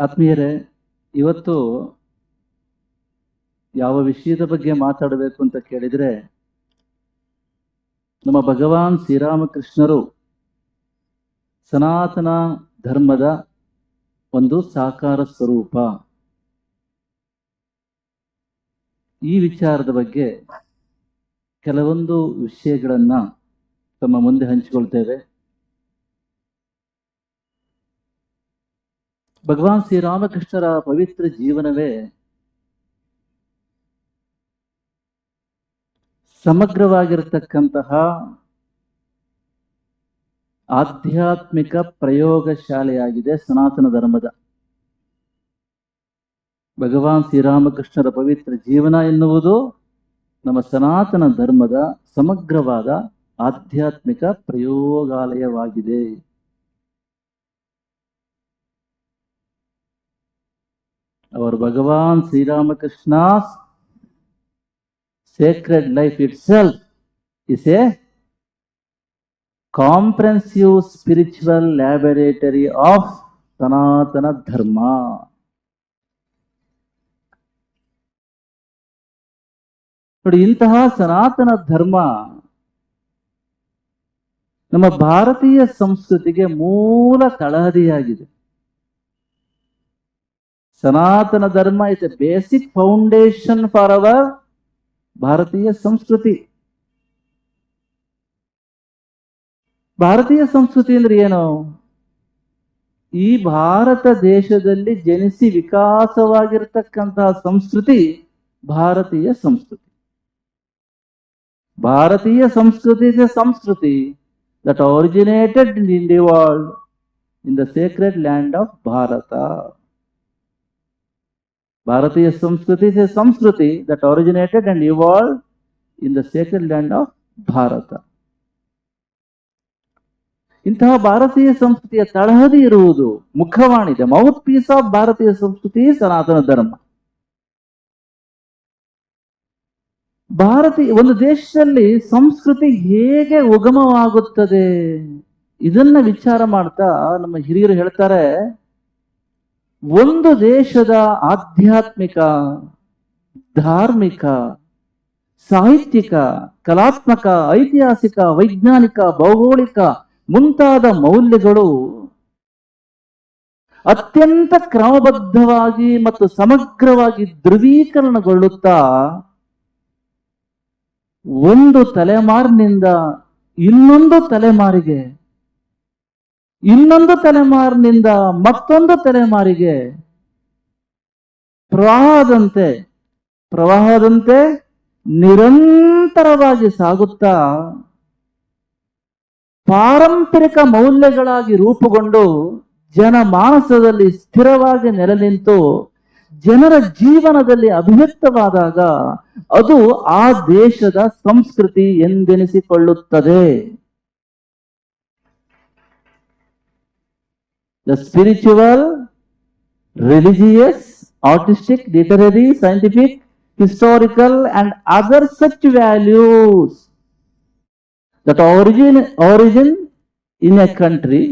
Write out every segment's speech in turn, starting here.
ಆತ್ಮೀಯರೇ, ಇವತ್ತು ಯಾವ ವಿಷಯದ ಬಗ್ಗೆ ಮಾತಾಡಬೇಕು ಅಂತ ಕೇಳಿದ್ರೆ, ನಮ್ಮ ಭಗವಾನ್ ಶ್ರೀರಾಮಕೃಷ್ಣರು ಸನಾತನ ಧರ್ಮದ ಒಂದು ಸಾಕಾರ ಸ್ವರೂಪ. ಈ ವಿಚಾರದ ಬಗ್ಗೆ ಕೆಲವೊಂದು ವಿಷಯಗಳನ್ನ ತಮ್ಮ ಮುಂದೆ ಹಂಚಿಕೊಳ್ತೇವೆ. ಭಗವಾನ್ ಶ್ರೀರಾಮಕೃಷ್ಣರ ಪವಿತ್ರ ಜೀವನವೇ ಸಮಗ್ರವಾಗಿರತಕ್ಕಂತಹ ಆಧ್ಯಾತ್ಮಿಕ ಪ್ರಯೋಗಶಾಲೆಯಾಗಿದೆ ಸನಾತನ ಧರ್ಮದ. ಭಗವಾನ್ ಶ್ರೀರಾಮಕೃಷ್ಣರ ಪವಿತ್ರ ಜೀವನ ಎನ್ನುವುದು ನಮ್ಮ ಸನಾತನ ಧರ್ಮದ ಸಮಗ್ರವಾದ ಆಧ್ಯಾತ್ಮಿಕ ಪ್ರಯೋಗಾಲಯವಾಗಿದೆ. Our Bhagavan Sri Ramakrishna's sacred life itself is a comprehensive spiritual laboratory of Sanatana Dharma. ನೋಡಿ, ಇಂತಹ ಸನಾತನ ಧರ್ಮ ನಮ್ಮ ಭಾರತೀಯ ಸಂಸ್ಕೃತಿಗೆ ಮೂಲ ತಳಹದಿಯಾಗಿದೆ. Sanatana Dharma is a basic foundation for our ಭಾರತೀಯ ಸಂಸ್ಕೃತಿ. ಭಾರತೀಯ ಸಂಸ್ಕೃತಿ ಅಂದ್ರೆ ಏನು? ಈ ಭಾರತ ದೇಶದಲ್ಲಿ ಜನಿಸಿ ವಿಕಾಸವಾಗಿರ್ತಕ್ಕಂತಹ ಸಂಸ್ಕೃತಿ ಭಾರತೀಯ ಸಂಸ್ಕೃತಿ. ಭಾರತೀಯ ಸಂಸ್ಕೃತಿ is a ಸಂಸ್ಕೃತಿ that originated in the world in the sacred land of Bharata. Bharatiya Samskriti is a Samskriti that originated and evolved in the sacred land of Bharata. ಇಂತಹ ಭಾರತೀಯ ಸಂಸ್ಕೃತಿಯ ತಳಹದಿ ಇರುವುದು ಮುಖವಾಣಿದೆ. ಮೌತ್ ಪೀಸ್ ಆಫ್ ಭಾರತೀಯ ಸಂಸ್ಕೃತಿ ಸನಾತನ ಧರ್ಮ. ಒಂದು ದೇಶದಲ್ಲಿ ಸಂಸ್ಕೃತಿ ಹೇಗೆ ಉಗಮವಾಗುತ್ತದೆ ಇದನ್ನ ವಿಚಾರ ಮಾಡ್ತಾ ನಮ್ಮ ಹಿರಿಯರು ಹೇಳ್ತಾರೆ, ಒಂದು ದೇಶದ ಆಧ್ಯಾತ್ಮಿಕ, ಧಾರ್ಮಿಕ, ಸಾಹಿತ್ಯಿಕ, ಕಲಾತ್ಮಕ, ಐತಿಹಾಸಿಕ, ವೈಜ್ಞಾನಿಕ, ಭೌಗೋಳಿಕ ಮುಂತಾದ ಮೌಲ್ಯಗಳು ಅತ್ಯಂತ ಕ್ರಮಬದ್ಧವಾಗಿ ಮತ್ತು ಸಮಗ್ರವಾಗಿ ಧ್ರುವೀಕರಣಗೊಳ್ಳುತ್ತಾ ಒಂದು ತಲೆಮಾರಿನಿಂದ ಇನ್ನೊಂದು ತಲೆಮಾರಿಗೆ, ಇನ್ನೊಂದು ತಲೆಮಾರಿನಿಂದ ಮತ್ತೊಂದು ತಲೆಮಾರಿಗೆ ಪ್ರವಾಹದಂತೆ ನಿರಂತರವಾಗಿ ಸಾಗುತ್ತಾ ಪಾರಂಪರಿಕ ಮೌಲ್ಯಗಳಾಗಿ ರೂಪುಗೊಂಡು ಜನಮಾನಸದಲ್ಲಿ ಸ್ಥಿರವಾಗಿ ನೆಲೆ ನಿಂತು ಜನರ ಜೀವನದಲ್ಲಿ ಅಭಿವ್ಯಕ್ತವಾದಾಗ ಅದು ಆ ದೇಶದ ಸಂಸ್ಕೃತಿ ಎಂದೆನಿಸಿಕೊಳ್ಳುತ್ತದೆ. The spiritual, religious, artistic, literary, scientific, historical and other such values that origin in a country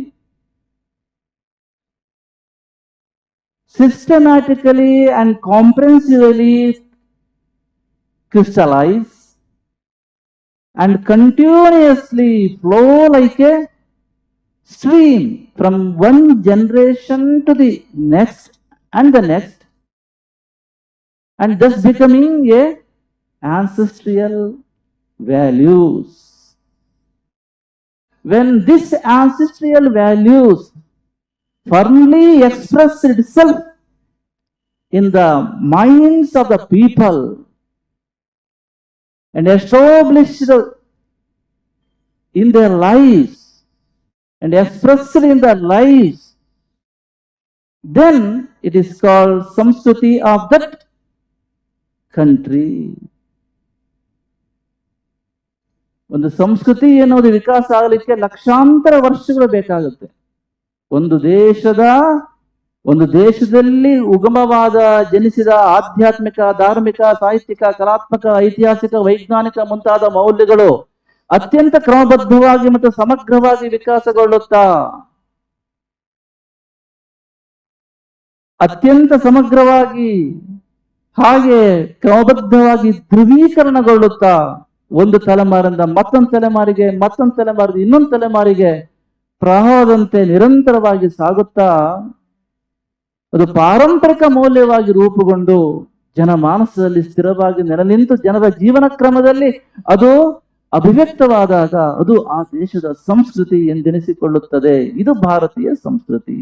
systematically and comprehensively crystallize and continuously flow like a stream from one generation to the next and the next, and thus becoming a ancestral values. When this ancestral values firmly express itself in the minds of the people and established in their lives and expressed in their lives, then it is called Samskruti of that country. ಒಂದು ಸಂಸ್ಕೃತಿ ಎನ್ನುವುದು ವಿಕಾಸ ಆಗಲಿಕ್ಕೆ ಲಕ್ಷಾಂತರ ವರ್ಷಗಳು ಬೇಕಾಗುತ್ತೆ. ಒಂದು ದೇಶದಲ್ಲಿ ಉಗಮವಾದ ಜನಿಸಿದ ಆಧ್ಯಾತ್ಮಿಕ, ಧಾರ್ಮಿಕ, ಸಾಹಿತ್ಯಿಕ, ಕಲಾತ್ಮಕ, ಐತಿಹಾಸಿಕ, ವೈಜ್ಞಾನಿಕ ಮುಂತಾದ ಮೌಲ್ಯಗಳು ಅತ್ಯಂತ ಕ್ರಮಬದ್ಧವಾಗಿ ಮತ್ತು ಸಮಗ್ರವಾಗಿ ವಿಕಾಸಗೊಳ್ಳುತ್ತಾ ಅತ್ಯಂತ ಸಮಗ್ರವಾಗಿ ಹಾಗೆ ಕ್ರಮಬದ್ಧವಾಗಿ ಧ್ರುವೀಕರಣಗೊಳ್ಳುತ್ತಾ ಒಂದು ತಲೆಮಾರಿಂದ ಮತ್ತೊಂದು ತಲೆಮಾರಿಗೆ, ಮತ್ತೊಂದು ತಲೆಮಾರಿಗೆ, ಇನ್ನೊಂದು ತಲೆಮಾರಿಗೆ ಪ್ರವಾಹದಂತೆ ನಿರಂತರವಾಗಿ ಸಾಗುತ್ತಾ ಅದು ಪಾರಂಪರಿಕ ಮೌಲ್ಯವಾಗಿ ರೂಪುಗೊಂಡು ಜನಮಾನಸದಲ್ಲಿ ಸ್ಥಿರವಾಗಿ ನೆಲೆ ನಿಂತು ಜನರ ಜೀವನ ಕ್ರಮದಲ್ಲಿ ಅದು ಅಭಿವ್ಯಕ್ತವಾದಾಗ ಅದು ಆ ದೇಶದ ಸಂಸ್ಕೃತಿ ಎಂದೆನಿಸಿಕೊಳ್ಳುತ್ತದೆ. ಇದು ಭಾರತೀಯ ಸಂಸ್ಕೃತಿ.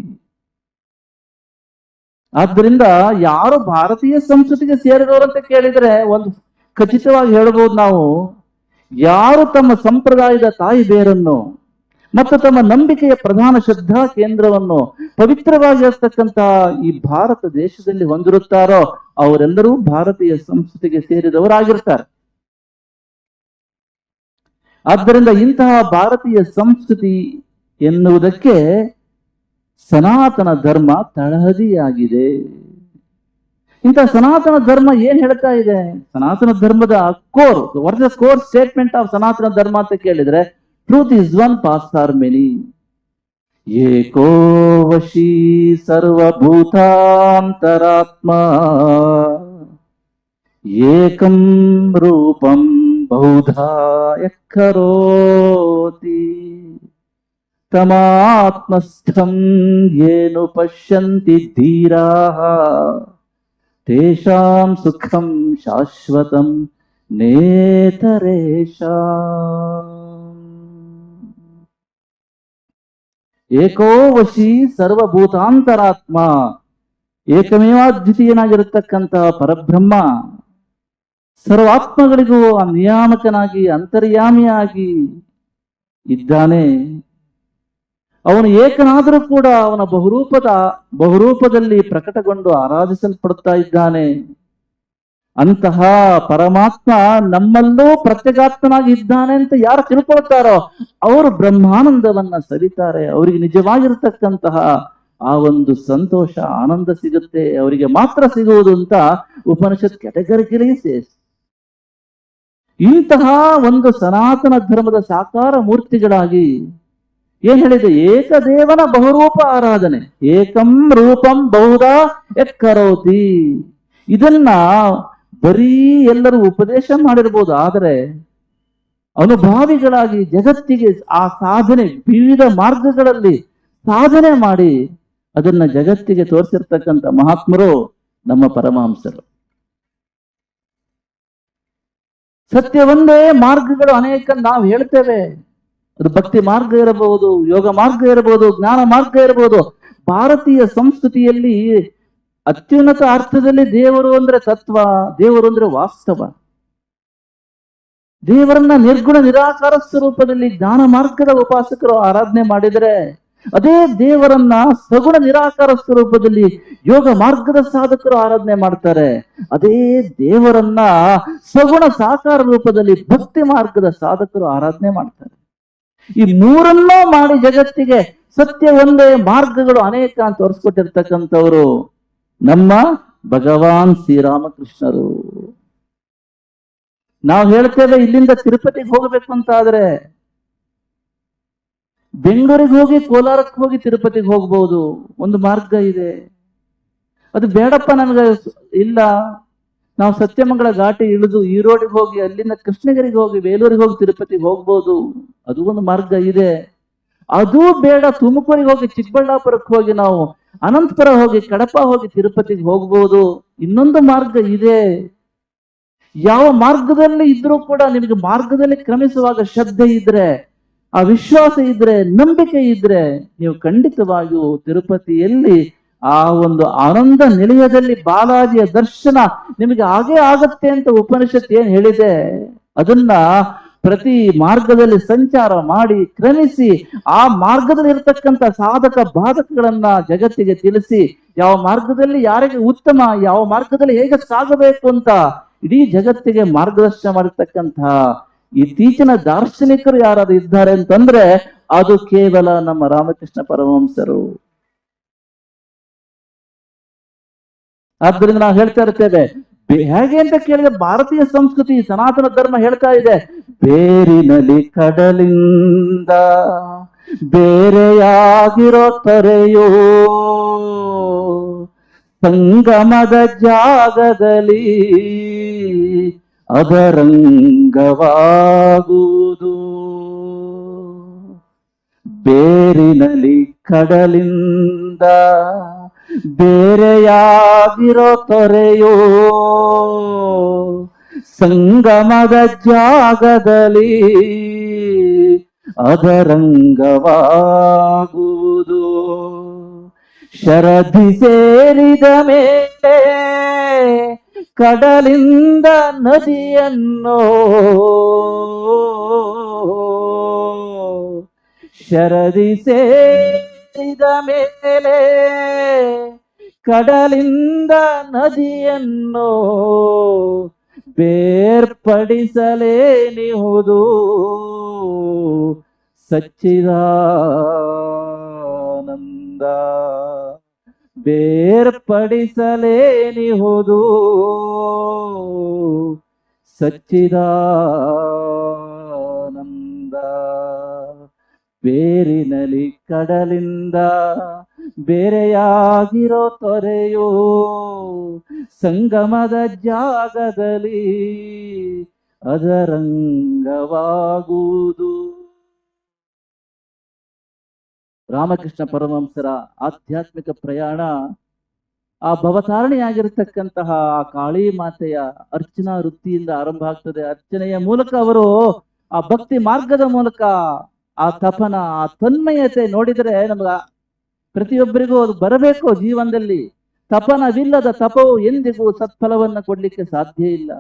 ಆದ್ದರಿಂದ ಯಾರು ಭಾರತೀಯ ಸಂಸ್ಕೃತಿಗೆ ಸೇರಿದವರು ಅಂತ ಕೇಳಿದ್ರೆ ಒಂದು ಖಚಿತವಾಗಿ ಹೇಳಬಹುದು ನಾವು, ಯಾರು ತಮ್ಮ ಸಂಪ್ರದಾಯದ ತಾಯಿ ಬೇರನ್ನು ಮತ್ತು ತಮ್ಮ ನಂಬಿಕೆಯ ಪ್ರಧಾನ ಶ್ರದ್ಧಾ ಕೇಂದ್ರವನ್ನು ಪವಿತ್ರವಾಗಿರತಕ್ಕಂತಹ ಈ ಭಾರತ ದೇಶದಲ್ಲಿ ಹೊಂದಿರುತ್ತಾರೋ ಅವರೆಲ್ಲರೂ ಭಾರತೀಯ ಸಂಸ್ಕೃತಿಗೆ ಸೇರಿದವರಾಗಿರ್ತಾರೆ. ಆದ್ದರಿಂದ ಇಂತಹ ಭಾರತೀಯ ಸಂಸ್ಕೃತಿ ಎನ್ನುವುದಕ್ಕೆ ಸನಾತನ ಧರ್ಮ ತಳಹದಿಯಾಗಿದೆ. ಇಂತಹ ಸನಾತನ ಧರ್ಮ ಏನ್ ಹೇಳ್ತಾ ಇದೆ? ಸನಾತನ ಧರ್ಮದ core, what is the core statement of ಸನಾತನ ಧರ್ಮ ಅಂತ ಕೇಳಿದ್ರೆ, truth is one, past are many. ಏಕೋ ವಶಿ ಸರ್ವಭೂತಾಂತರಾತ್ಮ ಏಕಂ ರೂಪಂ ಬಹುಧಾ ಯಕ್ಕರೋತಿ ತಮಾತ್ಮಸ್ಥಂ ಯೇನು ಪಶ್ಯಂತಿ ಧೀರಾಃ ತೇಷಾಂ ಸುಖಂ ಶಾಶ್ವತಂ ನೇತರೇಷಾಂ. ಏಕೋ ವಶಿ ಸರ್ವಭೂತಾಂತರಾತ್ಮ, ಏಕಮೇವಾದ್ವಿತೀಯನಾಗಿರತಕ್ಕಂತಹ ಪರಬ್ರಹ್ಮ ಸರ್ವಾತ್ಮಗಳಿಗೂ ಆ ನಿಯಾಮಕನಾಗಿ ಅಂತರ್ಯಾಮಿಯಾಗಿ ಇದ್ದಾನೆ. ಅವನು ಏಕನಾದರೂ ಕೂಡ ಅವನ ಬಹುರೂಪದಲ್ಲಿ ಪ್ರಕಟಗೊಂಡು ಆರಾಧಿಸಲ್ಪಡುತ್ತಾ ಇದ್ದಾನೆ. ಅಂತಹ ಪರಮಾತ್ಮ ನಮ್ಮಲ್ಲೂ ಪ್ರತ್ಯೇಗಾತ್ಮನಾಗಿ ಇದ್ದಾನೆ ಅಂತ ಯಾರು ತಿಳ್ಕೊಳ್ತಾರೋ ಅವರು ಬ್ರಹ್ಮಾನಂದವನ್ನ ಸವಿತಾರೆ. ಅವರಿಗೆ ನಿಜವಾಗಿರತಕ್ಕಂತಹ ಆ ಒಂದು ಸಂತೋಷ, ಆನಂದ ಸಿಗುತ್ತೆ. ಅವರಿಗೆ ಮಾತ್ರ ಸಿಗುವುದು ಅಂತ ಉಪನಿಷತ್ ಕ್ಯಾಟಗರಿಕಲಿ ಸೇಸ್. ಇಂತಹ ಒಂದು ಸನಾತನ ಧರ್ಮದ ಸಾಕಾರ ಮೂರ್ತಿಗಳಾಗಿ ಏನ್ ಹೇಳಿದೆ? ಏಕದೇವನ ಬಹುರೂಪ ಆರಾಧನೆ, ಏಕಂ ರೂಪಂ ಬಹುಧಾ ಯಕ್ಕರೋತಿ. ಇದನ್ನ ಬರೀ ಎಲ್ಲರೂ ಉಪದೇಶ ಮಾಡಿರ್ಬೋದು, ಆದರೆ ಅನುಭಾವಿಗಳಾಗಿ ಜಗತ್ತಿಗೆ ಆ ಸಾಧನೆ ವಿವಿಧ ಮಾರ್ಗಗಳಲ್ಲಿ ಸಾಧನೆ ಮಾಡಿ ಅದನ್ನ ಜಗತ್ತಿಗೆ ತೋರಿಸಿರ್ತಕ್ಕಂಥ ಮಹಾತ್ಮರು ನಮ್ಮ ಪರಮಹಂಸರು. ಸತ್ಯವೊಂದೇ ಮಾರ್ಗಗಳು ಅನೇಕ ನಾವು ಹೇಳ್ತೇವೆ. ಅದು ಭಕ್ತಿ ಮಾರ್ಗ ಇರಬಹುದು, ಯೋಗ ಮಾರ್ಗ ಇರಬಹುದು, ಜ್ಞಾನ ಮಾರ್ಗ ಇರಬಹುದು. ಭಾರತೀಯ ಸಂಸ್ಕೃತಿಯಲ್ಲಿ ಅತ್ಯುನ್ನತ ಅರ್ಥದಲ್ಲಿ ದೇವರು ಅಂದ್ರೆ ತತ್ವ, ದೇವರು ಅಂದ್ರೆ ವಾಸ್ತವ. ದೇವರನ್ನ ನಿರ್ಗುಣ ನಿರಾಕಾರ ಸ್ವರೂಪದಲ್ಲಿ ಜ್ಞಾನ ಮಾರ್ಗದ ಉಪಾಸಕರು ಆರಾಧನೆ ಮಾಡಿದರೆ, ಅದೇ ದೇವರನ್ನ ಸಗುಣ ನಿರಾಕಾರ ಸ್ವರೂಪದಲ್ಲಿ ಯೋಗ ಮಾರ್ಗದ ಸಾಧಕರು ಆರಾಧನೆ ಮಾಡ್ತಾರೆ. ಅದೇ ದೇವರನ್ನ ಸಗುಣ ಸಾಕಾರ ರೂಪದಲ್ಲಿ ಭಕ್ತಿ ಮಾರ್ಗದ ಸಾಧಕರು ಆರಾಧನೆ ಮಾಡ್ತಾರೆ. ಈ ಮೂರನ್ನೂ ಮಾಡಿ ಜಗತ್ತಿಗೆ ಸತ್ಯ ಒಂದೇ, ಮಾರ್ಗಗಳು ಅನೇಕ ಅಂತ ತೋರಿಸ್ಕೊಟ್ಟಿರ್ತಕ್ಕಂಥವ್ರು ನಮ್ಮ ಭಗವಾನ್ ಶ್ರೀರಾಮಕೃಷ್ಣರು. ನಾವು ಹೇಳ್ತೇವೆ ಇಲ್ಲಿಂದ ತಿರುಪತಿಗೆ ಹೋಗಬೇಕು ಅಂತ ಆದ್ರೆ ಬೆಂಗಳೂರಿಗೆ ಹೋಗಿ ಕೋಲಾರಕ್ಕೆ ಹೋಗಿ ತಿರುಪತಿಗೆ ಹೋಗ್ಬಹುದು, ಒಂದು ಮಾರ್ಗ ಇದೆ. ಅದು ಬೇಡಪ್ಪ ನಮ್ಗೆ ಇಲ್ಲ, ನಾವು ಸತ್ಯಮಂಗಲ ಘಾಟಿ ಇಳಿದು ಈರೋಡಿಗೆ ಹೋಗಿ ಅಲ್ಲಿಂದ ಕೃಷ್ಣಗಿರಿಗೆ ಹೋಗಿ ಬೇಲೂರಿಗೆ ಹೋಗಿ ತಿರುಪತಿಗೆ ಹೋಗ್ಬೋದು, ಅದು ಒಂದು ಮಾರ್ಗ ಇದೆ. ಅದು ಬೇಡ, ತುಮಕೂರಿಗೆ ಹೋಗಿ ಚಿಕ್ಕಬಳ್ಳಾಪುರಕ್ಕೆ ಹೋಗಿ ನಾವು ಅನಂತಪುರ ಹೋಗಿ ಕಡಪ ಹೋಗಿ ತಿರುಪತಿಗೆ ಹೋಗ್ಬೋದು, ಇನ್ನೊಂದು ಮಾರ್ಗ ಇದೆ. ಯಾವ ಮಾರ್ಗದಲ್ಲಿ ಇದ್ರೂ ಕೂಡ ನಿಮಗೆ ಮಾರ್ಗದಲ್ಲಿ ಕ್ರಮಿಸುವಾಗ ಶ್ರದ್ಧೆ ಇದ್ರೆ, ಆ ವಿಶ್ವಾಸ ಇದ್ರೆ, ನಂಬಿಕೆ ಇದ್ರೆ ನೀವು ಖಂಡಿತವಾಗಿಯೂ ತಿರುಪತಿಯಲ್ಲಿ ಆ ಒಂದು ಆನಂದ ನಿಲಯದಲ್ಲಿ ಬಾಲಾಜಿಯ ದರ್ಶನ ನಿಮಗೆ ಹಾಗೇ ಆಗತ್ತೆ ಅಂತ ಉಪನಿಷತ್ ಏನ್ ಹೇಳಿದೆ, ಅದನ್ನ ಪ್ರತಿ ಮಾರ್ಗದಲ್ಲಿ ಸಂಚಾರ ಮಾಡಿ ಕ್ರಮಿಸಿ ಆ ಮಾರ್ಗದಲ್ಲಿ ಇರತಕ್ಕಂಥ ಸಾಧಕ ಬಾಧಕಗಳನ್ನ ಜಗತ್ತಿಗೆ ತಿಳಿಸಿ, ಯಾವ ಮಾರ್ಗದಲ್ಲಿ ಯಾರಿಗೆ ಉತ್ತಮ, ಯಾವ ಮಾರ್ಗದಲ್ಲಿ ಹೇಗೆ ಸಾಗಬೇಕು ಅಂತ ಇಡೀ ಜಗತ್ತಿಗೆ ಮಾರ್ಗದರ್ಶನ ಮಾಡಿರ್ತಕ್ಕಂತಹ ಇತ್ತೀಚಿನ ದಾರ್ಶನಿಕರು ಯಾರಾದ್ರು ಇದ್ದಾರೆ ಅಂತಂದ್ರೆ ಅದು ಕೇವಲ ನಮ್ಮ ರಾಮಕೃಷ್ಣ ಪರಮಹಂಸರು. ಆದ್ದರಿಂದ ನಾವು ಹೇಳ್ತಾ ಇರ್ತೇವೆ, ಹೇಗೆ ಅಂತ ಕೇಳಿದ್ರೆ ಭಾರತೀಯ ಸಂಸ್ಕೃತಿ ಸನಾತನ ಧರ್ಮ ಹೇಳ್ತಾ ಇದೆ, ಬೇರಿನಲ್ಲಿ ಕಡಲಿಂದ ಬೇರೆಯಾಗಿರೋ ತೊರೆಯೋ ಸಂಗಮದ ಜಾಗದಲ್ಲಿ ಅದರಂಗವಾಗುವುದು. ಬೇರಿನಲ್ಲಿ ಕಡಲಿಂದ ಬೇರೆಯಾಗಿರೋ ತೊರೆಯೋ, ಸಂಗಮದ ಜಾಗದಲ್ಲಿ ಅದರಂಗವಾಗುವುದು. ಶರಧಿ ಸೇರಿದ ಮೇಲೆ ಕಡಲಿಂದ ನದಿಯನ್ನು, ಶರಧಿ ಸೇರಿದ ಮೇಲೆ ಕಡಲಿಂದ ನದಿಯನ್ನು ಬೇರ್ಪಡಿಸಲೇನಿಹುದು ಸಚ್ಚಿದಾನಂದ. ಬೇರ್ಪಡಿಸಲೇನಿಹುದು ಸಚ್ಚಿದಾನಂದ. ಬೇರಿನಲ್ಲಿ ಕಡಲಿಂದ ಬೇರೆಯಾಗಿರೋ ತೊರೆಯೋ, ಸಂಗಮದ ಜಾಗದಲ್ಲಿ ಅದರಂಗವಾಗುವುದು. ರಾಮಕೃಷ್ಣ ಪರಮಹಂಸರ ಆಧ್ಯಾತ್ಮಿಕ ಪ್ರಯಾಣ ಆ ಭವತಾರಣಿಯಾಗಿರತಕ್ಕಂತಹ ಆ ಕಾಳಿ ಮಾತೆಯ ಅರ್ಚನಾ ವೃತ್ತಿಯಿಂದ ಆರಂಭ ಆಗ್ತದೆ. ಅರ್ಚನೆಯ ಮೂಲಕ ಅವರು ಆ ಭಕ್ತಿ ಮಾರ್ಗದ ಮೂಲಕ ಆ ತಪನ, ಆ ತನ್ಮಯತೆ ನೋಡಿದರೆ ನಮಗ ಪ್ರತಿಯೊಬ್ಬರಿಗೂ ಅದು ಬರಬೇಕು ಜೀವನದಲ್ಲಿ. ತಪನವಿಲ್ಲದ ತಪವು ಎಂದಿಗೂ ಸತ್ಫಲವನ್ನ ಕೊಡ್ಲಿಕ್ಕೆ ಸಾಧ್ಯ ಇಲ್ಲ.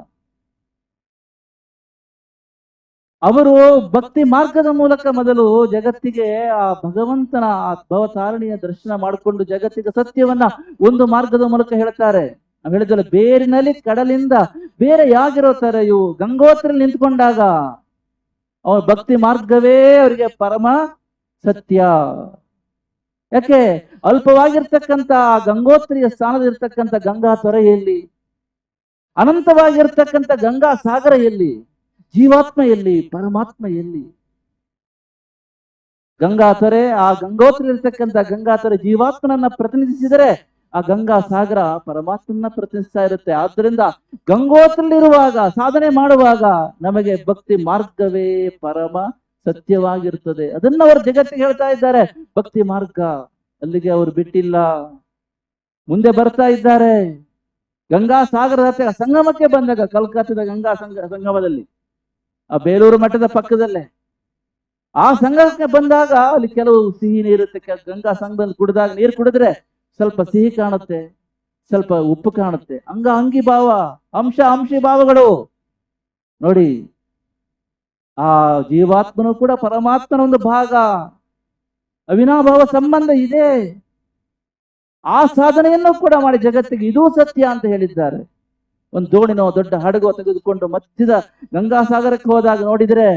ಅವರು ಭಕ್ತಿ ಮಾರ್ಗದ ಮೂಲಕ ಮೊದಲು ಜಗತ್ತಿಗೆ ಆ ಭಗವಂತನ ಆ ಭವತಾರಣಿಯ ದರ್ಶನ ಮಾಡಿಕೊಂಡು ಜಗತ್ತಿಗೆ ಸತ್ಯವನ್ನ ಒಂದು ಮಾರ್ಗದ ಮೂಲಕ ಹೇಳ್ತಾರೆ. ನಾವು ಹೇಳಿದ್ರೆ ಬೇರಿನಲ್ಲಿ ಕಡಲಿಂದ ಬೇರೆ ಯಾಗಿರೋ ತರೆಯು, ಗಂಗೋತ್ರಲ್ಲಿ ನಿಂತ್ಕೊಂಡಾಗ ಅವ್ರ ಭಕ್ತಿ ಮಾರ್ಗವೇ ಅವರಿಗೆ ಪರಮ ಸತ್ಯ. ಯಾಕೆ ಅಲ್ಪವಾಗಿರ್ತಕ್ಕಂಥ ಗಂಗೋತ್ರಿಯ ಸ್ಥಾನದಲ್ಲಿರ್ತಕ್ಕಂಥ ಗಂಗಾ ತೊರೆಯಲ್ಲಿ, ಅನಂತವಾಗಿರ್ತಕ್ಕಂಥ ಗಂಗಾ ಸಾಗರ ಎಲ್ಲಿ, ಜೀವಾತ್ಮ ಎಲ್ಲಿ, ಪರಮಾತ್ಮ ಎಲ್ಲಿ? ಗಂಗಾ ತೊರೆ, ಆ ಗಂಗೋತ್ರಿ ಇರ್ತಕ್ಕಂಥ ಗಂಗಾ ತೊರೆ ಜೀವಾತ್ಮನನ್ನ ಪ್ರತಿನಿಧಿಸಿದರೆ ಆ ಗಂಗಾ ಸಾಗರ ಪರಮಾತ್ಮನ ಪ್ರತಿನಿಧಿಸ್ತಾ ಇರುತ್ತೆ. ಆದ್ದರಿಂದ ಗಂಗೋತ್ರಲ್ಲಿರುವಾಗ, ಸಾಧನೆ ಮಾಡುವಾಗ ನಮಗೆ ಭಕ್ತಿ ಮಾರ್ಗವೇ ಪರಮ ಸತ್ಯವಾಗಿರ್ತದೆ. ಅದನ್ನ ಅವರು ಜಗತ್ತಿಗೆ ಹೇಳ್ತಾ ಇದ್ದಾರೆ. ಭಕ್ತಿ ಮಾರ್ಗ ಅಲ್ಲಿಗೆ ಅವರು ಬಿಟ್ಟಿಲ್ಲ, ಮುಂದೆ ಬರ್ತಾ ಇದ್ದಾರೆ. ಗಂಗಾ ಸಾಗರದ ಹತ್ತಿರ ಸಂಗಮಕ್ಕೆ ಬಂದಾಗ, ಕಲ್ಕತ್ತಾದ ಗಂಗಾ ಸಂಗಮದಲ್ಲಿ, ಆ ಬೇಲೂರು ಮಠದ ಪಕ್ಕದಲ್ಲೇ ಆ ಸಂಗಮಕ್ಕೆ ಬಂದಾಗ ಅಲ್ಲಿ ಕೆಲವು ಸಿಹಿ ನೀರುತ್ತೆ. ಗಂಗಾ ಸಂಗಮದಲ್ಲಿ ಕುಡಿದಾಗ ನೀರು ಕುಡಿದ್ರೆ ಸ್ವಲ್ಪ ಸಿಹಿ ಕಾಣುತ್ತೆ, ಸ್ವಲ್ಪ ಉಪ್ಪು ಕಾಣುತ್ತೆ. ಅಂಗಿ ಭಾವ, ಅಂಶಿ ಭಾವಗಳು ನೋಡಿ. ಆ ಜೀವಾತ್ಮನು ಕೂಡ ಪರಮಾತ್ಮನ ಒಂದು ಭಾಗ, ಅವಿನಾಭಾವ ಸಂಬಂಧ ಇದೆ. ಆ ಸಾಧನೆಯನ್ನು ಕೂಡ ಮಾಡಿ ಜಗತ್ತಿಗೆ ಇದೂ ಸತ್ಯ ಅಂತ ಹೇಳಿದ್ದಾರೆ. ಒಂದು ದೋಣಿನೋ ದೊಡ್ಡ ಹಡಗೋ ತೆಗೆದುಕೊಂಡು ಮಧ್ಯದ ಗಂಗಾ ಸಾಗರಕ್ಕೆ ಹೋದಾಗ ನೋಡಿದ್ರೆ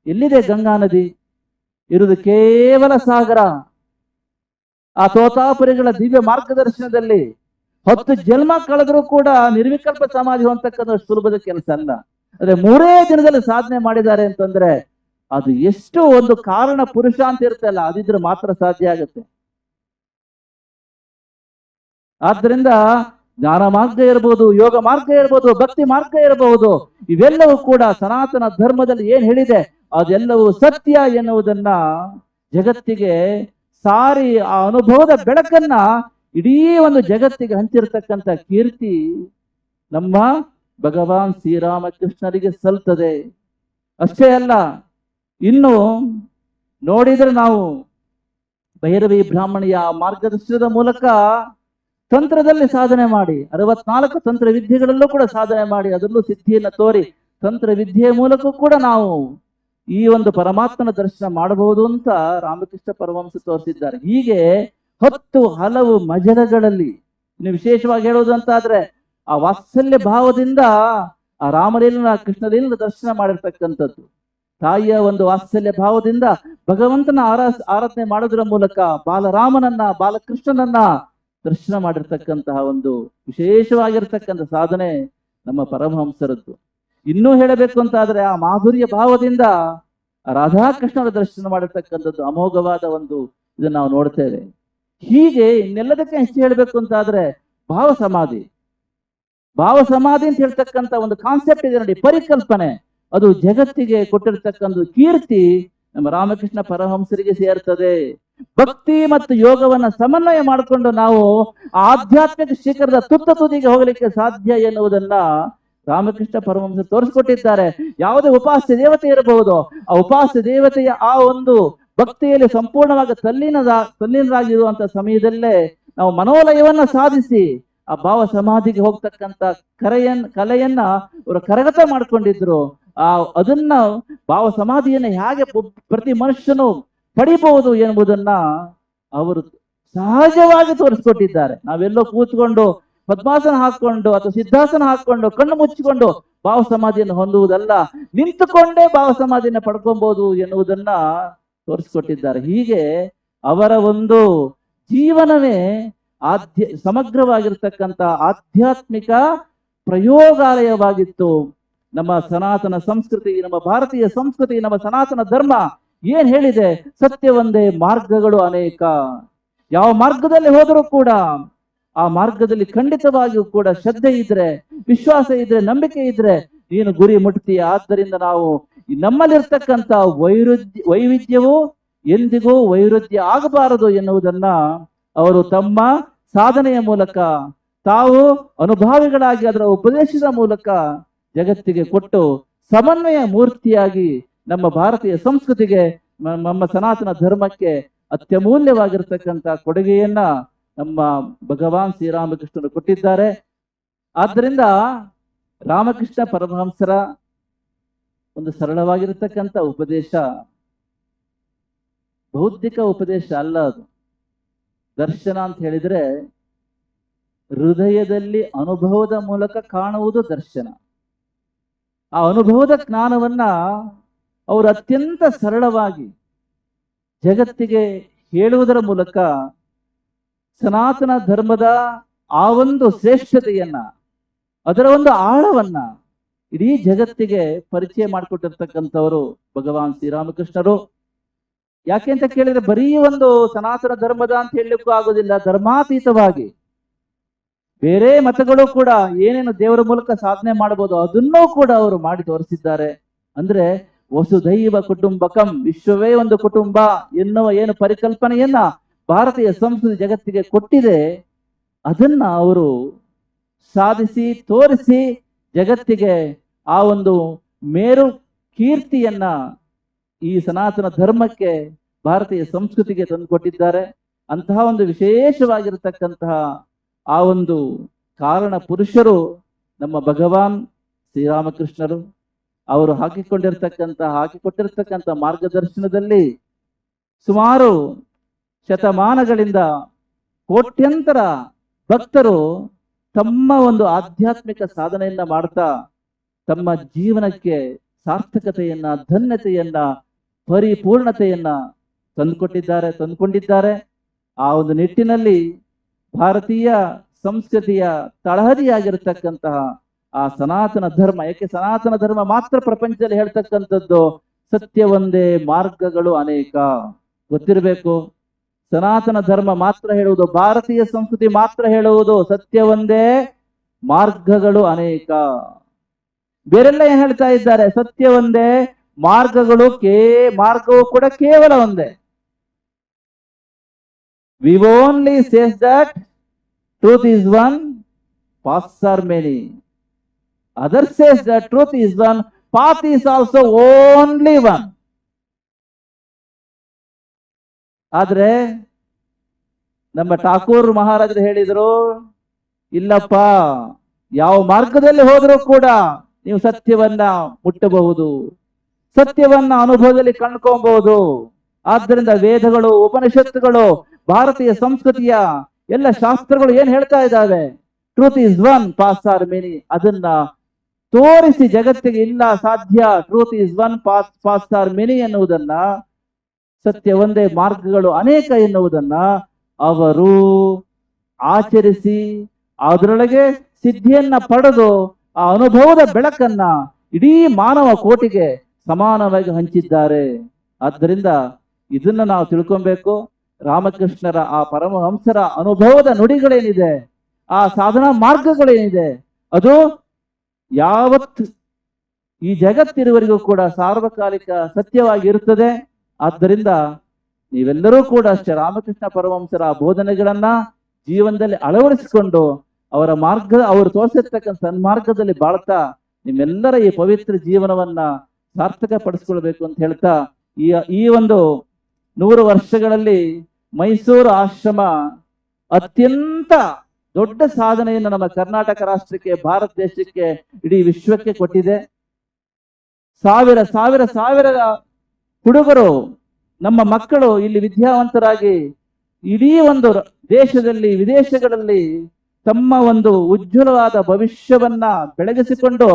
ಎಲ್ಲಿದೆ ಗಂಗಾ ನದಿ? ಇರುವುದು ಕೇವಲ ಸಾಗರ. ಆ ತೋತಾಪುರಿಗಳ ದಿವ್ಯ ಮಾರ್ಗದರ್ಶನದಲ್ಲಿ 10 ಜನ್ಮ ಕಳೆದರೂ ಕೂಡ ನಿರ್ವಿಕಲ್ಪ ಸಮಾಧಿ ಹೊಂದತಕ್ಕಂಥ ಸುಲಭದ ಕೆಲಸ ಅಲ್ಲ. ಅದೇ 3 ದಿನದಲ್ಲಿ ಸಾಧನೆ ಮಾಡಿದ್ದಾರೆ ಅಂತಂದ್ರೆ ಅದು ಎಷ್ಟು ಒಂದು ಕಾರಣ ಪುರುಷ ಅಂತ ಇರುತ್ತಲ್ಲ, ಅದಿದ್ರೆ ಮಾತ್ರ ಸಾಧ್ಯ ಆಗುತ್ತೆ. ಆದ್ದರಿಂದ ಜ್ಞಾನ ಮಾರ್ಗ ಇರಬಹುದು, ಯೋಗ ಮಾರ್ಗ ಇರಬಹುದು, ಭಕ್ತಿ ಮಾರ್ಗ ಇರಬಹುದು, ಇವೆಲ್ಲವೂ ಕೂಡ ಸನಾತನ ಧರ್ಮದಲ್ಲಿ ಏನ್ ಹೇಳಿದೆ ಅದೆಲ್ಲವೂ ಸತ್ಯ ಎನ್ನುವುದನ್ನ ಜಗತ್ತಿಗೆ ಸಾರಿ ಆ ಅನುಭವದ ಬೆಳಕನ್ನ ಇಡೀ ಒಂದು ಜಗತ್ತಿಗೆ ಹಂಚಿರತಕ್ಕಂಥ ಕೀರ್ತಿ ನಮ್ಮ ಭಗವಾನ್ ಶ್ರೀರಾಮಕೃಷ್ಣರಿಗೆ ಸಲ್ತದೆ. ಅಷ್ಟೇ ಅಲ್ಲ, ಇನ್ನು ನೋಡಿದ್ರೆ ನಾವು ಭೈರವಿ ಬ್ರಾಹ್ಮಣಿಯ ಮಾರ್ಗದರ್ಶನದ ಮೂಲಕ ತಂತ್ರದಲ್ಲಿ ಸಾಧನೆ ಮಾಡಿ 64 ತಂತ್ರ ವಿದ್ಯೆಗಳಲ್ಲೂ ಕೂಡ ಸಾಧನೆ ಮಾಡಿ ಅದರಲ್ಲೂ ಸಿದ್ಧಿಯನ್ನು ತೋರಿ ತಂತ್ರ ವಿದ್ಯೆಯ ಮೂಲಕ ಕೂಡ ನಾವು ಈ ಒಂದು ಪರಮಾತ್ಮನ ದರ್ಶನ ಮಾಡಬಹುದು ಅಂತ ರಾಮಕೃಷ್ಣ ಪರಮಹಂಸ ತೋರಿಸಿದ್ದಾರೆ. ಹೀಗೆ 10 ಹಲವು ಮಜಲಗಳಲ್ಲಿ ಇನ್ನು ವಿಶೇಷವಾಗಿ ಹೇಳುವುದು ಅಂತಾದ್ರೆ ಆ ವಾತ್ಸಲ್ಯ ಭಾವದಿಂದ ಆ ರಾಮಲೀಲನ ಕೃಷ್ಣಲೀಲನ ದರ್ಶನ ಮಾಡಿರ್ತಕ್ಕಂಥದ್ದು. ತಾಯಿಯ ಒಂದು ವಾತ್ಸಲ್ಯ ಭಾವದಿಂದ ಭಗವಂತನ ಆರಾಧನೆ ಮಾಡೋದ್ರ ಮೂಲಕ ಬಾಲರಾಮನನ್ನ ಬಾಲಕೃಷ್ಣನನ್ನ ದರ್ಶನ ಮಾಡಿರ್ತಕ್ಕಂತಹ ಒಂದು ವಿಶೇಷವಾಗಿರ್ತಕ್ಕಂಥ ಸಾಧನೆ ನಮ್ಮ ಪರಮಹಂಸರದ್ದು. ಇನ್ನೂ ಹೇಳಬೇಕು ಅಂತಾದ್ರೆ ಆ ಮಾಧುರ್ಯ ಭಾವದಿಂದ ರಾಧಾಕೃಷ್ಣರ ದರ್ಶನ ಮಾಡಿರ್ತಕ್ಕಂಥದ್ದು ಅಮೋಘವಾದ ಒಂದು ಇದನ್ನ ನಾವು ನೋಡ್ತೇವೆ. ಹೀಗೆ ಇನ್ನೆಲ್ಲದಕ್ಕೆ ಹೆಚ್ಚು ಹೇಳಬೇಕು ಅಂತಾದ್ರೆ ಭಾವ ಸಮಾಧಿ. ಭಾವ ಸಮಾಧಿ ಅಂತ ಹೇಳ್ತಕ್ಕಂಥ ಒಂದು ಕಾನ್ಸೆಪ್ಟ್ ಇದೆ ನೋಡಿ, ಪರಿಕಲ್ಪನೆ. ಅದು ಜಗತ್ತಿಗೆ ಕೊಟ್ಟಿರ್ತಕ್ಕಂಥ ಕೀರ್ತಿ ನಮ್ಮ ರಾಮಕೃಷ್ಣ ಪರಮಹಂಸರಿಗೆ ಸೇರ್ತದೆ. ಭಕ್ತಿ ಮತ್ತು ಯೋಗವನ್ನ ಸಮನ್ವಯ ಮಾಡಿಕೊಂಡು ನಾವು ಆಧ್ಯಾತ್ಮಿಕ ಶಿಖರದ ತುದಿಗೆ ಹೋಗಲಿಕ್ಕೆ ಸಾಧ್ಯ ಎನ್ನುವುದನ್ನ ರಾಮಕೃಷ್ಣ ಪರಮಹಂಸರು ತೋರಿಸ್ಕೊಟ್ಟಿದ್ದಾರೆ. ಯಾವುದೇ ಉಪಾಸ್ಯ ದೇವತೆ ಇರಬಹುದು, ಆ ಉಪಾಸ್ಯ ದೇವತೆಯ ಆ ಒಂದು ಭಕ್ತಿಯಲ್ಲಿ ಸಂಪೂರ್ಣವಾಗಿ ತಲ್ಲೀನರಾಗಿರುವಂತಹ ಸಮಯದಲ್ಲೇ ನಾವು ಮನೋಲಯವನ್ನ ಸಾಧಿಸಿ ಆ ಭಾವ ಸಮಾಧಿಗೆ ಹೋಗ್ತಕ್ಕಂಥ ಕಲೆಯನ್ನ ಅವರು ಕರಗತ ಮಾಡ್ಕೊಂಡಿದ್ರು. ಅದನ್ನ ಭಾವ ಸಮಾಧಿಯನ್ನ ಹೇಗೆ ಪ್ರತಿ ಮನುಷ್ಯನು ಪಡಿಬಹುದು ಎಂಬುದನ್ನ ಅವರು ಸಹಜವಾಗಿ ತೋರಿಸ್ಕೊಟ್ಟಿದ್ದಾರೆ. ನಾವೆಲ್ಲೋ ಕೂತ್ಕೊಂಡು ಪದ್ಮಾಸನ ಹಾಕೊಂಡು ಅಥವಾ ಸಿದ್ಧಾಸನ ಹಾಕೊಂಡು ಕಣ್ಣು ಮುಚ್ಚಿಕೊಂಡು ಭಾವ ಸಮಾಧಿಯನ್ನು ಹೊಂದುವುದಲ್ಲ, ನಿಂತುಕೊಂಡೇ ಭಾವ ಸಮಾಧಿಯನ್ನು ಪಡ್ಕೊಬಹುದು ಎನ್ನುವುದನ್ನ ತೋರಿಸ್ಕೊಟ್ಟಿದ್ದಾರೆ. ಹೀಗೆ ಅವರ ಒಂದು ಜೀವನವೇ ಸಮಗ್ರವಾಗಿರ್ತಕ್ಕಂಥ ಆಧ್ಯಾತ್ಮಿಕ ಪ್ರಯೋಗಾಲಯವಾಗಿತ್ತು. ನಮ್ಮ ಸನಾತನ ಸಂಸ್ಕೃತಿ, ನಮ್ಮ ಭಾರತೀಯ ಸಂಸ್ಕೃತಿ, ನಮ್ಮ ಸನಾತನ ಧರ್ಮ ಏನ್ ಹೇಳಿದೆ? ಸತ್ಯ ಒಂದೇ, ಮಾರ್ಗಗಳು ಅನೇಕ. ಯಾವ ಮಾರ್ಗದಲ್ಲಿ ಹೋದರೂ ಕೂಡ ಆ ಮಾರ್ಗದಲ್ಲಿ ಖಂಡಿತವಾಗಿಯೂ ಕೂಡ ಶ್ರದ್ಧೆ ಇದ್ರೆ, ವಿಶ್ವಾಸ ಇದ್ರೆ, ನಂಬಿಕೆ ಇದ್ರೆ ನೀನು ಗುರಿ ಮುಟ್ತೀಯ. ಆದ್ದರಿಂದ ನಾವು ನಮ್ಮಲ್ಲಿರ್ತಕ್ಕಂಥ ವೈವಿಧ್ಯವು ಎಂದಿಗೂ ವೈರುಧ್ಯ ಆಗಬಾರದು ಎನ್ನುವುದನ್ನ ಅವರು ತಮ್ಮ ಸಾಧನೆಯ ಮೂಲಕ, ತಾವು ಅನುಭಾವಿಗಳಾಗಿ ಅದರ ಉಪದೇಶದ ಮೂಲಕ ಜಗತ್ತಿಗೆ ಕೊಟ್ಟು ಸಮನ್ವಯ ಮೂರ್ತಿಯಾಗಿ ನಮ್ಮ ಭಾರತೀಯ ಸಂಸ್ಕೃತಿಗೆ, ನಮ್ಮ ಸನಾತನ ಧರ್ಮಕ್ಕೆ ಅತ್ಯಮೂಲ್ಯವಾಗಿರ್ತಕ್ಕಂಥ ಕೊಡುಗೆಯನ್ನ ನಮ್ಮ ಭಗವಾನ್ ಶ್ರೀರಾಮಕೃಷ್ಣರು ಕೊಟ್ಟಿದ್ದಾರೆ. ಆದ್ದರಿಂದ ರಾಮಕೃಷ್ಣ ಪರಮಹಂಸರ ಒಂದು ಸರಳವಾಗಿರತಕ್ಕಂಥ ಉಪದೇಶ ಬೌದ್ಧಿಕ ಉಪದೇಶ ಅಲ್ಲ, ಅದು ದರ್ಶನ ಅಂತ ಹೇಳಿದ್ರೆ ಹೃದಯದಲ್ಲಿ ಅನುಭವದ ಮೂಲಕ ಕಾಣುವುದು ದರ್ಶನ. ಆ ಅನುಭವದ ಜ್ಞಾನವನ್ನ ಅವರು ಅತ್ಯಂತ ಸರಳವಾಗಿ ಜಗತ್ತಿಗೆ ಹೇಳುವುದರ ಮೂಲಕ ಸನಾತನ ಧರ್ಮದ ಆ ಒಂದು ಶ್ರೇಷ್ಠತೆಯನ್ನ, ಅದರ ಒಂದು ಆಳವನ್ನ ಇಡೀ ಜಗತ್ತಿಗೆ ಪರಿಚಯ ಮಾಡಿಕೊಟ್ಟಿರ್ತಕ್ಕಂಥವರು ಭಗವಾನ್ ಶ್ರೀರಾಮಕೃಷ್ಣರು. ಯಾಕೆ ಅಂತ ಕೇಳಿದ್ರೆ ಬರೀ ಒಂದು ಸನಾತನ ಧರ್ಮದ ಅಂತ ಹೇಳಲಿಕ್ಕೂ ಆಗೋದಿಲ್ಲ, ಧರ್ಮಾತೀತವಾಗಿ ಬೇರೆ ಮತಗಳು ಕೂಡ ಏನೇನು ದೇವರ ಮೂಲಕ ಸಾಧನೆ ಮಾಡಬಹುದು ಅದನ್ನೂ ಕೂಡ ಅವರು ಮಾಡಿ ತೋರಿಸಿದ್ದಾರೆ. ಅಂದ್ರೆ ವಸುಧೈವ ಕುಟುಂಬಕಂ, ವಿಶ್ವವೇ ಒಂದು ಕುಟುಂಬ ಎನ್ನುವ ಏನು ಪರಿಕಲ್ಪನೆಯನ್ನ ಭಾರತೀಯ ಸಂಸ್ಕೃತಿ ಜಗತ್ತಿಗೆ ಕೊಟ್ಟಿದೆ, ಅದನ್ನ ಅವರು ಸಾಧಿಸಿ ತೋರಿಸಿ ಜಗತ್ತಿಗೆ ಆ ಒಂದು ಮೇರು ಕೀರ್ತಿಯನ್ನ ಈ ಸನಾತನ ಧರ್ಮಕ್ಕೆ, ಭಾರತೀಯ ಸಂಸ್ಕೃತಿಗೆ ತಂದುಕೊಟ್ಟಿದ್ದಾರೆ. ಅಂತಹ ಒಂದು ವಿಶೇಷವಾಗಿರತಕ್ಕಂತಹ ಆ ಒಂದು ಕಾರಣ ಪುರುಷರು ನಮ್ಮ ಭಗವಾನ್ ಶ್ರೀರಾಮಕೃಷ್ಣರು. ಅವರು ಹಾಕಿಕೊಟ್ಟಿರ್ತಕ್ಕಂಥ ಮಾರ್ಗದರ್ಶನದಲ್ಲಿ ಸುಮಾರು ಶತಮಾನಗಳಿಂದ ಕೋಟ್ಯಂತರ ಭಕ್ತರು ತಮ್ಮ ಒಂದು ಆಧ್ಯಾತ್ಮಿಕ ಸಾಧನೆಯನ್ನ ಮಾಡ್ತಾ ತಮ್ಮ ಜೀವನಕ್ಕೆ ಸಾರ್ಥಕತೆಯನ್ನ, ಧನ್ಯತೆಯನ್ನ, ಪರಿಪೂರ್ಣತೆಯನ್ನ ತಂದುಕೊಂಡಿದ್ದಾರೆ. ಆ ಒಂದು ನಿಟ್ಟಿನಲ್ಲಿ ಭಾರತೀಯ ಸಂಸ್ಕೃತಿಯ ತಳಹದಿಯಾಗಿರತಕ್ಕಂತಹ ಆ ಸನಾತನ ಧರ್ಮ, ಯಾಕೆ ಸನಾತನ ಧರ್ಮ ಮಾತ್ರ ಪ್ರಪಂಚದಲ್ಲಿ ಹೇಳ್ತಕ್ಕಂಥದ್ದು ಸತ್ಯ ಒಂದೇ, ಮಾರ್ಗಗಳು ಅನೇಕ. ಗೊತ್ತಿರಬೇಕು, ಸನಾತನ ಧರ್ಮ ಮಾತ್ರ ಹೇಳುವುದು, ಭಾರತೀಯ ಸಂಸ್ಕೃತಿ ಮಾತ್ರ ಹೇಳುವುದು ಸತ್ಯ ಒಂದೇ, ಮಾರ್ಗಗಳು ಅನೇಕ. ಬೇರೆಲ್ಲ ಏನ್ ಹೇಳ್ತಾ ಇದ್ದಾರೆ? ಸತ್ಯ ಒಂದೇ, ಮಾರ್ಗವು ಕೂಡ ಕೇವಲ ಒಂದೇ. We only says that truth is one, paths are many. Others says that truth is one, path is also only one. ಆದ್ರೆ ನಮ್ಮ ಠಾಕೂರ್ ಮಹಾರಾಜರು ಹೇಳಿದ್ರು, ಇಲ್ಲಪ್ಪ, ಯಾವ ಮಾರ್ಗದಲ್ಲಿ ಹೋದರೂ ಕೂಡ ನೀವು ಸತ್ಯವನ್ನ ಮುಟ್ಟಬಹುದು, ಸತ್ಯವನ್ನ ಅನುಭವದಲ್ಲಿ ಕಂಡುಕೊಬಹುದು. ಆದ್ದರಿಂದ ವೇದಗಳು, ಉಪನಿಷತ್ತುಗಳು, ಭಾರತೀಯ ಸಂಸ್ಕೃತಿಯ ಎಲ್ಲ ಶಾಸ್ತ್ರಗಳು ಏನ್ ಹೇಳ್ತಾ ಇದ್ದಾವೆ? Truth is one, paths are many. ಅದನ್ನ ತೋರಿಸಿ ಜಗತ್ತಿಗೆ ಇಲ್ಲ ಸಾಧ್ಯ, truth is one, paths are many ಎನ್ನುವುದನ್ನ, ಸತ್ಯ ಒಂದೇ, ಮಾರ್ಗಗಳು ಅನೇಕ ಎನ್ನುವುದನ್ನ ಅವರು ಆಚರಿಸಿ ಅದರೊಳಗೆ ಸಿದ್ಧಿಯನ್ನ ಪಡೆದು ಆ ಅನುಭವದ ಬೆಳಕನ್ನ ಇಡೀ ಮಾನವ ಕೋಟಿಗೆ ಸಮಾನವಾಗಿ ಹಂಚಿದ್ದಾರೆ. ಆದ್ದರಿಂದ ಇದನ್ನ ನಾವು ತಿಳ್ಕೊಬೇಕು. ರಾಮಕೃಷ್ಣರ ಆ ಪರಮಹಂಸರ ಅನುಭವದ ನುಡಿಗಳೇನಿದೆ ಆ ಸಾಧನಾ ಮಾರ್ಗಗಳೇನಿದೆ ಅದು ಯಾವತ್ತು ಈ ಜಗತ್ತಿರುವವರೆಗೂ ಕೂಡ ಸಾರ್ವಕಾಲಿಕ ಸತ್ಯವಾಗಿರುತ್ತದೆ. ಆದ್ದರಿಂದ ನೀವೆಲ್ಲರೂ ಕೂಡ ಅಷ್ಟೇ ರಾಮಕೃಷ್ಣ ಪರಮಹಂಸರ ಬೋಧನೆಗಳನ್ನ ಜೀವನದಲ್ಲಿ ಅಳವಡಿಸಿಕೊಂಡು ಅವರ ಮಾರ್ಗ, ಅವರು ತೋರಿಸಿರ್ತಕ್ಕಂಥ ಸನ್ಮಾರ್ಗದಲ್ಲಿ ಬಾಳ್ತಾ ನಿಮ್ಮೆಲ್ಲರ ಈ ಪವಿತ್ರ ಜೀವನವನ್ನ ಸಾರ್ಥಕ ಪಡಿಸ್ಕೊಳ್ಬೇಕು ಅಂತ ಹೇಳ್ತಾ ಈ ಒಂದು 100 ವರ್ಷಗಳಲ್ಲಿ ಮೈಸೂರು ಆಶ್ರಮ ಅತ್ಯಂತ ದೊಡ್ಡ ಸಾಧನೆಯನ್ನು ನಮ್ಮ ಕರ್ನಾಟಕ ರಾಷ್ಟ್ರಕ್ಕೆ, ಭಾರತ ದೇಶಕ್ಕೆ, ಇಡೀ ವಿಶ್ವಕ್ಕೆ ಕೊಟ್ಟಿದೆ. ಸಾವಿರ ಹುಡುಗರು, ನಮ್ಮ ಮಕ್ಕಳು ಇಲ್ಲಿ ವಿದ್ಯಾವಂತರಾಗಿ ಇಡೀ ಒಂದು ದೇಶದಲ್ಲಿ, ವಿದೇಶಗಳಲ್ಲಿ ತಮ್ಮ ಒಂದು ಉಜ್ವಲವಾದ ಭವಿಷ್ಯವನ್ನ ಬೆಳಗಿಸಿಕೊಂಡು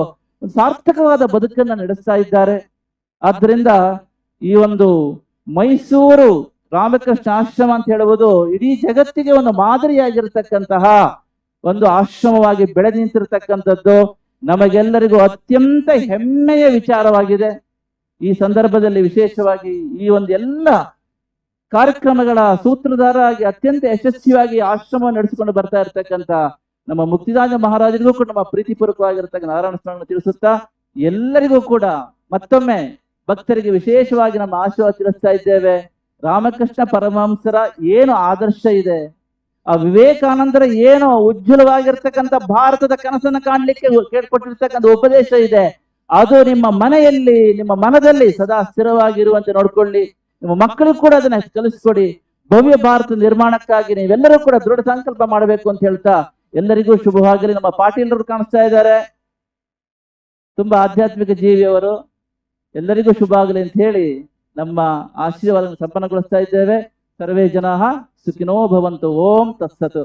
ಸಾರ್ಥಕವಾದ ಬದುಕನ್ನ ನಡೆಸ್ತಾ ಇದ್ದಾರೆ. ಆದ್ದರಿಂದ ಈ ಒಂದು ಮೈಸೂರು ರಾಮಕೃಷ್ಣ ಆಶ್ರಮ ಅಂತ ಹೇಳುವುದು ಇಡೀ ಜಗತ್ತಿಗೆ ಒಂದು ಮಾದರಿಯಾಗಿರ್ತಕ್ಕಂತಹ ಒಂದು ಆಶ್ರಮವಾಗಿ ಬೆಳೆದು ನಿಂತಿರತಕ್ಕಂಥದ್ದು ನಮಗೆಲ್ಲರಿಗೂ ಅತ್ಯಂತ ಹೆಮ್ಮೆಯ ವಿಚಾರವಾಗಿದೆ. ಈ ಸಂದರ್ಭದಲ್ಲಿ ವಿಶೇಷವಾಗಿ ಈ ಒಂದು ಎಲ್ಲ ಕಾರ್ಯಕ್ರಮಗಳ ಸೂತ್ರಧಾರರಾಗಿ ಅತ್ಯಂತ ಯಶಸ್ವಿಯಾಗಿ ಆಶ್ರಮ ನಡೆಸಿಕೊಂಡು ಬರ್ತಾ ಇರ್ತಕ್ಕಂಥ ನಮ್ಮ ಮುಕ್ತಿದಾನ ಮಹಾರಾಜರಿಗೂ ಕೂಡ ನಮ್ಮ ಪ್ರೀತಿಪೂರ್ವಕವಾಗಿರ್ತಕ್ಕಂಥ ನಾರಾಯಣ ಸ್ಮರಣೆ ತಿಳಿಸುತ್ತಾ ಎಲ್ಲರಿಗೂ ಕೂಡ ಮತ್ತೊಮ್ಮೆ ಭಕ್ತರಿಗೆ ವಿಶೇಷವಾಗಿ ನಮ್ಮ ಆಶೀರ್ವಾದ ತಿಳಿಸ್ತಾ ಇದ್ದೇವೆ. ರಾಮಕೃಷ್ಣ ಪರಮಹಂಸರ ಏನು ಆದರ್ಶ ಇದೆ, ಆ ವಿವೇಕಾನಂದರ ಏನು ಉಜ್ವಲವಾಗಿರ್ತಕ್ಕಂಥ ಭಾರತದ ಕನಸನ್ನು ಕಾಣಲಿಕ್ಕೆ ಕೇಳ್ಕೊಟ್ಟಿರ್ತಕ್ಕಂಥ ಉಪದೇಶ ಇದೆ, ಅದು ನಿಮ್ಮ ಮನೆಯಲ್ಲಿ, ನಿಮ್ಮ ಮನದಲ್ಲಿ ಸದಾ ಸ್ಥಿರವಾಗಿರುವಂತೆ ನೋಡ್ಕೊಳ್ಳಿ. ನಿಮ್ಮ ಮಕ್ಕಳಿಗೂ ಕೂಡ ಅದನ್ನ ಕಲಿಸ್ಕೊಡಿ. ಭವ್ಯ ಭಾರತ ನಿರ್ಮಾಣಕ್ಕಾಗಿ ನೀವೆಲ್ಲರೂ ಕೂಡ ದೃಢ ಸಂಕಲ್ಪ ಮಾಡಬೇಕು ಅಂತ ಹೇಳ್ತಾ ಎಲ್ಲರಿಗೂ ಶುಭವಾಗಲಿ. ನಮ್ಮ ಪಾಟೀಲರು ಕಾಣಿಸ್ತಾ ಇದ್ದಾರೆ, ತುಂಬಾ ಆಧ್ಯಾತ್ಮಿಕ ಜೀವಿಯವರು. ಎಲ್ಲರಿಗೂ ಶುಭ ಆಗಲಿ ಅಂತ ಹೇಳಿ ನಮ್ಮ ಆಶೀರ್ವಾದವನ್ನು ಸಂಪನ್ನಗೊಳಿಸ್ತಾ ಇದ್ದೇವೆ. ಸರ್ವೇ ಜನಾಃ ಸುಖಿನೋ ಭವಂತು. ಓಂ ತತ್ಸತ್.